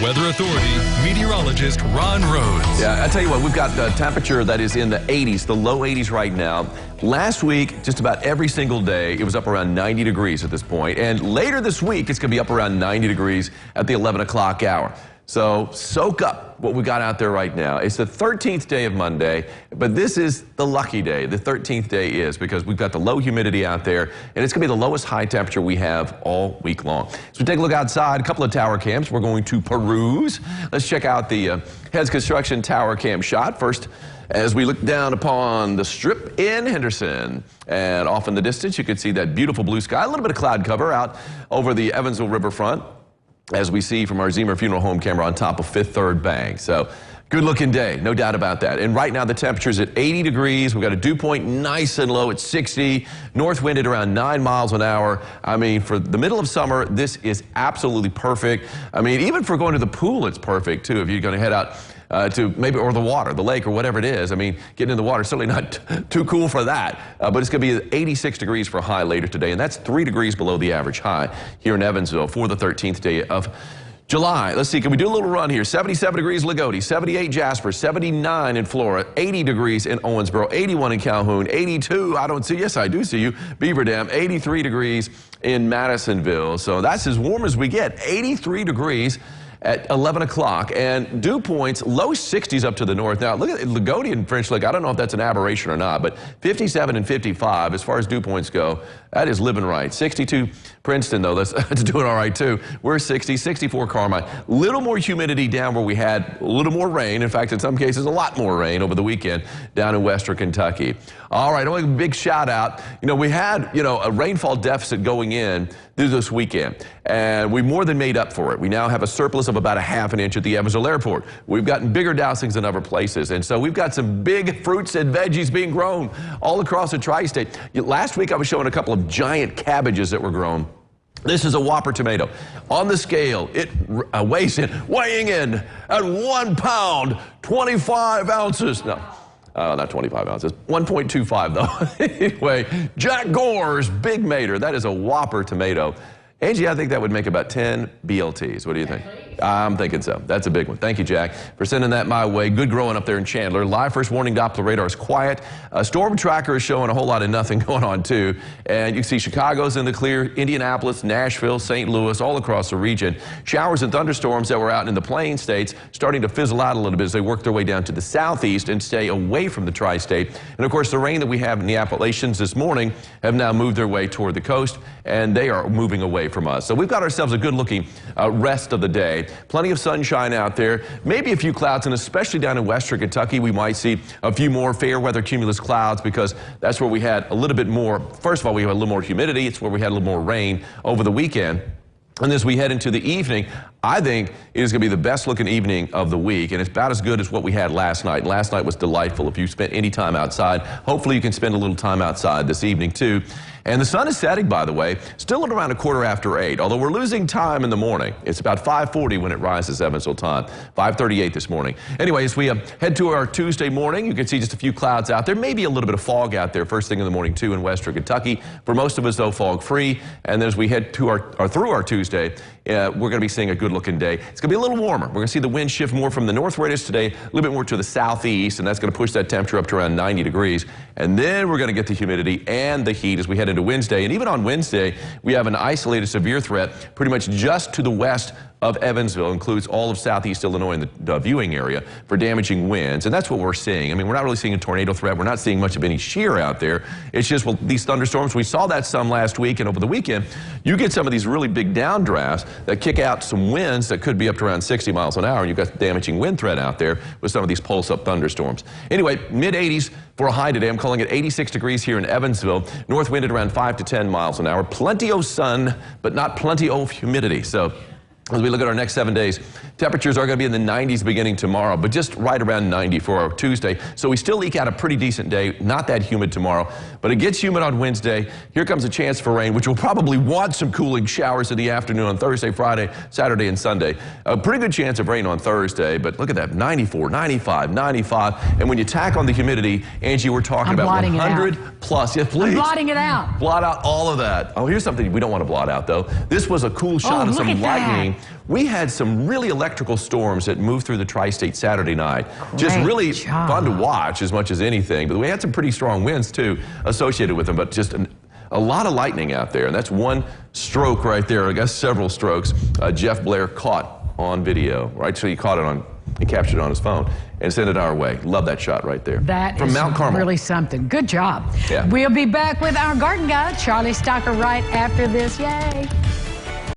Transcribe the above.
Weather Authority meteorologist Ron Rhodes. Yeah, I tell you what, we've got the temperature that is in the 80s, the low 80s right now. Last week, just about every single day, it was up around 90 degrees at this point. And later this week, it's going to be up around 90 degrees at the 11 o'clock hour. So soak up what we got out there right now. It's the 13th day of Monday, but this is the lucky day. The 13th day is because we've got the low humidity out there, and it's going to be the lowest high temperature we have all week long. So we take a look outside, a couple of tower cams we're going to peruse. Let's check out the Heads Construction tower cam shot. First, as we look down upon the strip in Henderson, and off in the distance, you can see that beautiful blue sky, a little bit of cloud cover out over the Evansville riverfront, as we see from our Zemer Funeral Home camera on top of Fifth Third Bank. So good looking day, no doubt about that. And right now the temperature's at 80 degrees. We've got a dew point nice and low at 60. North wind at around 9 miles an hour. I mean, for the middle of summer, this is absolutely perfect. I mean, even for going to the pool, it's perfect too. If you're going to head out to maybe, or the water, the lake, or whatever it is. I mean, getting in the water is certainly not too cool for that. But it's going to be 86 degrees for a high later today, and that's 3 degrees below the average high here in Evansville for the 13th day of July. Let's see, can we do a little run here? 77 degrees Lagodi, 78 Jasper, 79 in Flora, 80 degrees in Owensboro, 81 in Calhoun, 82, I don't see, yes I do see you, Beaver Dam, 83 degrees in Madisonville. So that's as warm as we get, 83 degrees at 11 o'clock, and dew points, low 60s up to the north. Now, look at Lagodi and French Lick. I don't know if that's an aberration or not, but 57 and 55 as far as dew points go, that is living right. 62 Princeton, though, that's doing all right, too. We're 60, 64 Carmine. Little more humidity down where we had a little more rain. In fact, in some cases, a lot more rain over the weekend down in western Kentucky. All right, only a big shout out. You know, we had, a rainfall deficit going in through this weekend, and we more than made up for it. We now have a surplus of about a ½ an inch at the Evansville Airport. We've gotten bigger dousings than other places, and so we've got some big fruits and veggies being grown all across the tri-state. Last week, I was showing a couple of giant cabbages that were grown. This is a Whopper tomato. On the scale, it weighing in at 1 pound, 25 ounces. No. Not 25 ounces, 1.25 though. Anyway, Jack Gore's Big Mater. That is a Whopper tomato. Angie, I think that would make about 10 BLTs. What do you think? I'm thinking so. That's a big one. Thank you, Jack, for sending that my way. Good growing up there in Chandler. Live first warning Doppler radar is quiet. Storm tracker is showing a whole lot of nothing going on, too. And you can see Chicago's in the clear, Indianapolis, Nashville, St. Louis, all across the region. Showers and thunderstorms that were out in the Plain States starting to fizzle out a little bit as they work their way down to the southeast and stay away from the tri-state. And, of course, the rain that we have in the Appalachians this morning have now moved their way toward the coast, and they are moving away from us. So we've got ourselves a good-looking rest of the day. Plenty of sunshine out there, maybe a few clouds, and especially down in western Kentucky, we might see a few more fair weather cumulus clouds because that's where we had a little bit more. First of all, we have a little more humidity. It's where we had a little more rain over the weekend. And as we head into the evening, I think it is going to be the best looking evening of the week, and it's about as good as what we had last night. Last night was delightful. If you spent any time outside, hopefully you can spend a little time outside this evening too. And the sun is setting, by the way, still at around 8:15, although we're losing time in the morning. It's about 5:40 when it rises Evansville time, 5:38 this morning. Anyway, as we head to our Tuesday morning, you can see just a few clouds out there, maybe a little bit of fog out there first thing in the morning too in western Kentucky. For most of us, though, fog free. And then as we head to through our Tuesday, we're going to be seeing a good looking day. It's going to be a little warmer. We're going to see the wind shift more from the north where it is today, a little bit more to the southeast, and that's going to push that temperature up to around 90 degrees. And then we're going to get the humidity and the heat as we head into Wednesday. And even on Wednesday, we have an isolated severe threat pretty much just to the west of Evansville, includes all of southeast Illinois in the viewing area for damaging winds. And that's what we're seeing. I mean, we're not really seeing a tornado threat. We're not seeing much of any shear out there. It's just, well, these thunderstorms, we saw that some last week, and over the weekend, you get some of these really big downdrafts that kick out some winds that could be up to around 60 miles an hour. And you've got damaging wind threat out there with some of these pulse-up thunderstorms. Anyway, mid-80s for a high today. I'm calling it 86 degrees here in Evansville. North wind at around 5 to 10 miles an hour. Plenty of sun, but not plenty of humidity. So as we look at our next 7 days, temperatures are going to be in the 90s beginning tomorrow, but just right around 90 for our Tuesday. So we still eke out a pretty decent day, not that humid tomorrow, but it gets humid on Wednesday. Here comes a chance for rain, which will probably want some cooling showers in the afternoon on Thursday, Friday, Saturday, and Sunday. A pretty good chance of rain on Thursday, but look at that, 94, 95, 95. And when you tack on the humidity, Angie, we're talking about 100 plus. Yeah, please. I'm blotting it out. Blot out all of that. Oh, here's something we don't want to blot out, though. This was a cool shot of some lightning We had some really electrical storms that moved through the tri-state Saturday night. Just Great really job. fun to watch as much as anything. But we had some pretty strong winds, too, associated with them. But just a lot of lightning out there. And that's one stroke right there. I guess several strokes Jeff Blair caught on video, right? So he caught it on, he captured it on his phone and sent it our way. Love that shot right there. That from is Mount Carmel. Really something. Good job. Yeah. We'll be back with our garden guy, Charlie Stocker, right after this. Yay.